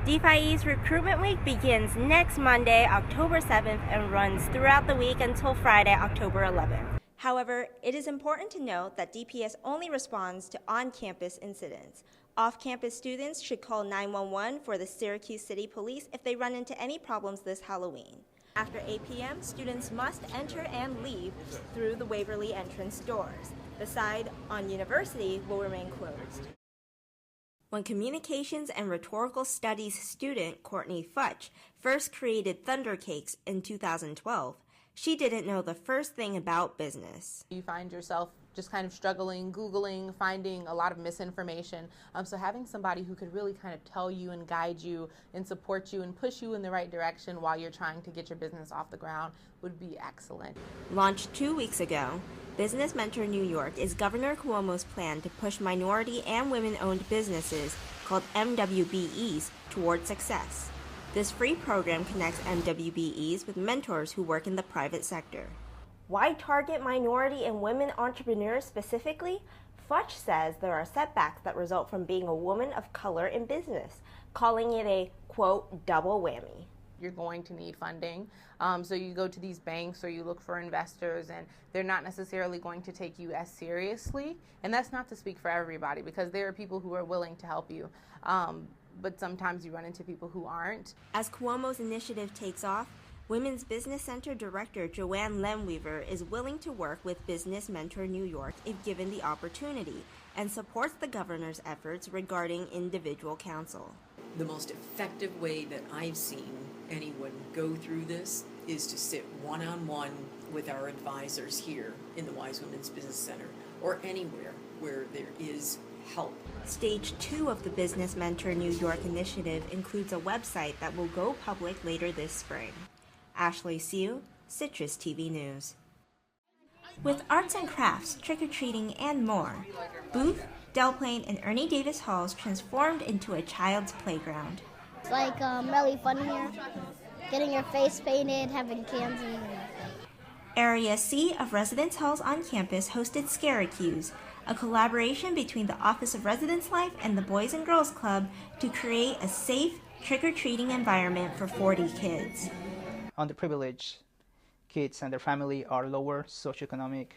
DeFi's Recruitment Week begins next Monday, October 7th, and runs throughout the week until Friday, October 11th. However, it is important to note that DPS only responds to on-campus incidents. Off-campus students should call 911 for the Syracuse City Police if they run into any problems this Halloween. After 8 p.m., students must enter and leave through the Waverly entrance doors. The side on University will remain closed. When communications and rhetorical studies student Courtney Futch first created Thunder Cakes in 2012, she didn't know the first thing about business. You find yourself just kind of struggling, Googling, finding a lot of misinformation. So having somebody who could really kind of tell you and guide you and support you and push you in the right direction while you're trying to get your business off the ground would be excellent. Launched 2 weeks ago, Business Mentor New York is Governor Cuomo's plan to push minority and women-owned businesses called MWBEs toward success. This free program connects MWBEs with mentors who work in the private sector. Why target minority and women entrepreneurs specifically? Futch says there are setbacks that result from being a woman of color in business, calling it a, quote, double whammy. You're going to need funding. So you go to these banks or you look for investors and they're not necessarily going to take you as seriously. And that's not to speak for everybody because there are people who are willing to help you. But sometimes you run into people who aren't. As Cuomo's initiative takes off, Women's Business Center Director Joanne Lemweaver is willing to work with Business Mentor New York if given the opportunity and supports the governor's efforts regarding individual counsel. The most effective way that I've seen anyone go through this is to sit one-on-one with our advisors here in the Wise Women's Business Center or anywhere where there is help. Stage 2 of the Business Mentor New York initiative includes a website that will go public later this spring. Ashley Siu, Citrus TV News. With arts and crafts, trick-or-treating, and more, Booth, Del Plain, and Ernie Davis Halls transformed into a child's playground. It's like really fun here. Getting your face painted, having candy. Area C of Residence Halls on campus hosted Scarecuse, a collaboration between the Office of Residence Life and the Boys and Girls Club to create a safe trick-or-treating environment for 40 kids. Underprivileged kids and their family are lower socioeconomic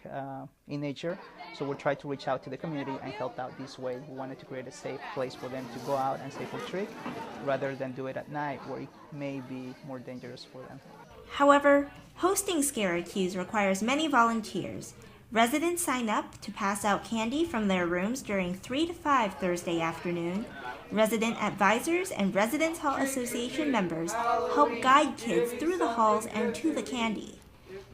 in nature, so we'll try to reach out to the community and help out this way. We wanted to create a safe place for them to go out and safely trick rather than do it at night where it may be more dangerous for them. However, hosting Scarecuse requires many volunteers. Residents sign up to pass out candy from their rooms during 3 to 5 Thursday afternoon. Resident advisors and Residence Hall Association members help guide kids through the halls and to the candy.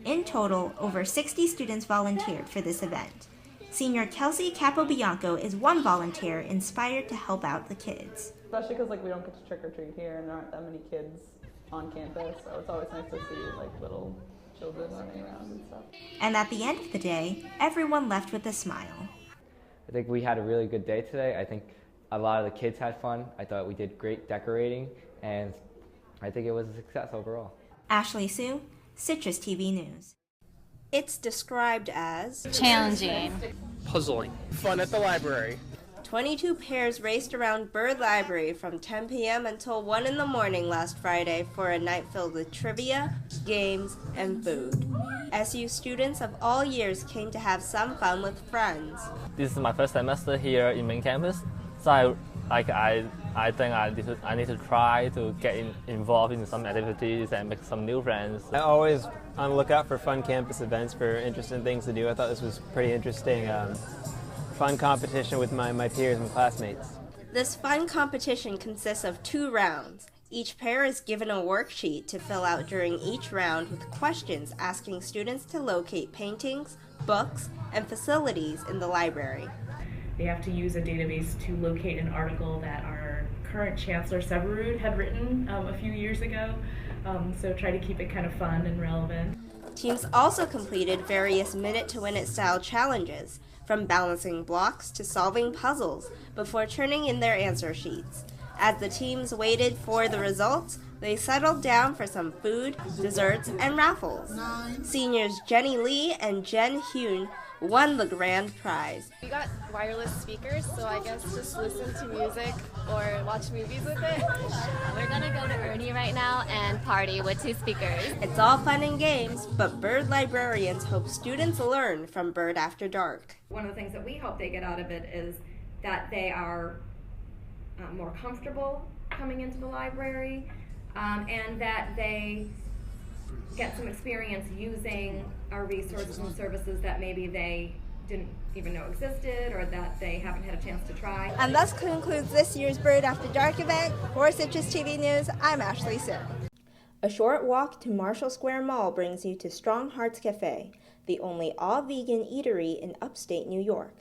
In total, over 60 students volunteered for this event. Senior Kelsey Capobianco is one volunteer inspired to help out the kids. Especially because we don't get to trick or treat here and there aren't that many kids on campus, so it's always nice to see little children running around and stuff. And at the end of the day, everyone left with a smile. I think we had a really good day today. I think a lot of the kids had fun. I thought we did great decorating, and I think it was a success overall. Ashley Siu, Citrus TV News. It's described as challenging, puzzling, fun at the library. 22 pairs raced around Bird Library from 10 p.m. until 1 in the morning last Friday for a night filled with trivia, games, and food. SU students of all years came to have some fun with friends. This is my first semester here in main campus, so I think I need to try to get involved in some activities and make some new friends. I'm always on the lookout for fun campus events, for interesting things to do. I thought this was pretty interesting. Fun competition with my peers and classmates. This fun competition consists of 2 rounds. Each pair is given a worksheet to fill out during each round with questions asking students to locate paintings, books, and facilities in the library. They have to use a database to locate an article that our current Chancellor Severud had written a few years ago, so try to keep it kind of fun and relevant. Teams also completed various minute-to-win-it style challenges, from balancing blocks to solving puzzles, before turning in their answer sheets. As the teams waited for the results, they settled down for some food, desserts, and raffles. Seniors Jenny Lee and Jen Hune won the grand prize. We got wireless speakers, so I guess just listen to music or watch movies with it. We're gonna go to Ernie right now and party with 2 speakers. It's all fun and games, but bird librarians hope students learn from Bird After Dark. One of the things that we hope they get out of it is that they are more comfortable coming into the library, and that they get some experience using our resources and services that maybe they didn't even know existed or that they haven't had a chance to try. And thus concludes this year's Bird After Dark event. For Citrus TV News, I'm Ashley Sue. A short walk to Marshall Square Mall brings you to Strong Hearts Cafe, the only all-vegan eatery in upstate New York.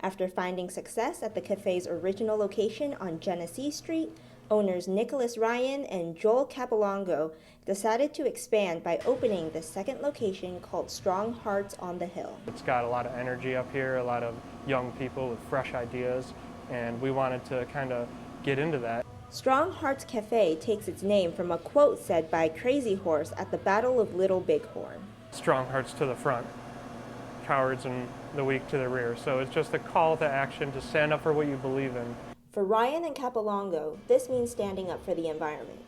After finding success at the cafe's original location on Genesee Street, owners Nicholas Ryan and Joel Capolongo decided to expand by opening the second location called Strong Hearts on the Hill. It's got a lot of energy up here, a lot of young people with fresh ideas, and we wanted to kind of get into that. Strong Hearts Cafe takes its name from a quote said by Crazy Horse at the Battle of Little Bighorn. Strong hearts to the front, cowards and the weak to the rear. So it's just a call to action to stand up for what you believe in. For Ryan and Capolongo, this means standing up for the environment.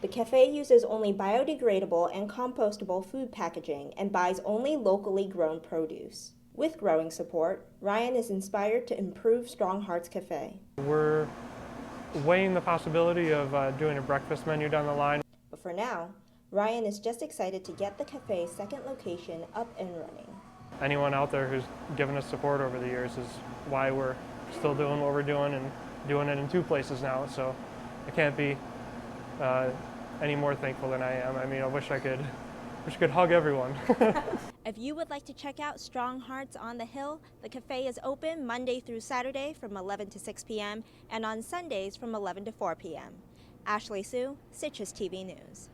The cafe uses only biodegradable and compostable food packaging and buys only locally grown produce. With growing support, Ryan is inspired to improve Strong Hearts Cafe. We're weighing the possibility of doing a breakfast menu down the line. But for now, Ryan is just excited to get the cafe's second location up and running. Anyone out there who's given us support over the years is why we're still doing what we're doing and doing it in 2 places now. So I can't be any more thankful than I am. I mean, I wish I could hug everyone. If you would like to check out Strong Hearts on the Hill, the cafe is open Monday through Saturday from 11 to 6 p.m. and on Sundays from 11 to 4 p.m. Ashley Sue, Citrus TV News.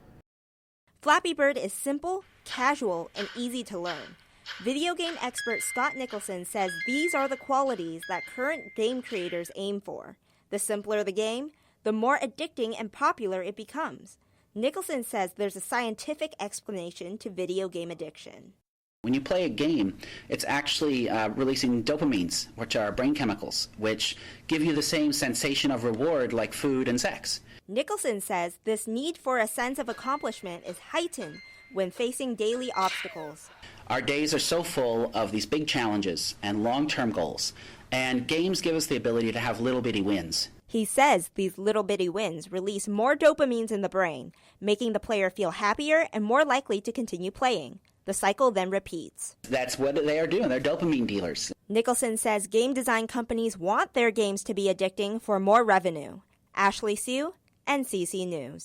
Flappy Bird is simple, casual, and easy to learn. Video game expert Scott Nicholson says these are the qualities that current game creators aim for. The simpler the game, the more addicting and popular it becomes. Nicholson says there's a scientific explanation to video game addiction. When you play a game, it's actually releasing dopamines, which are brain chemicals, which give you the same sensation of reward like food and sex. Nicholson says this need for a sense of accomplishment is heightened when facing daily obstacles. Our days are so full of these big challenges and long-term goals, and games give us the ability to have little bitty wins. He says these little bitty wins release more dopamines in the brain, making the player feel happier and more likely to continue playing. The cycle then repeats. That's what they are doing. They're dopamine dealers. Nicholson says game design companies want their games to be addicting for more revenue. Ashley Sue, NCC News.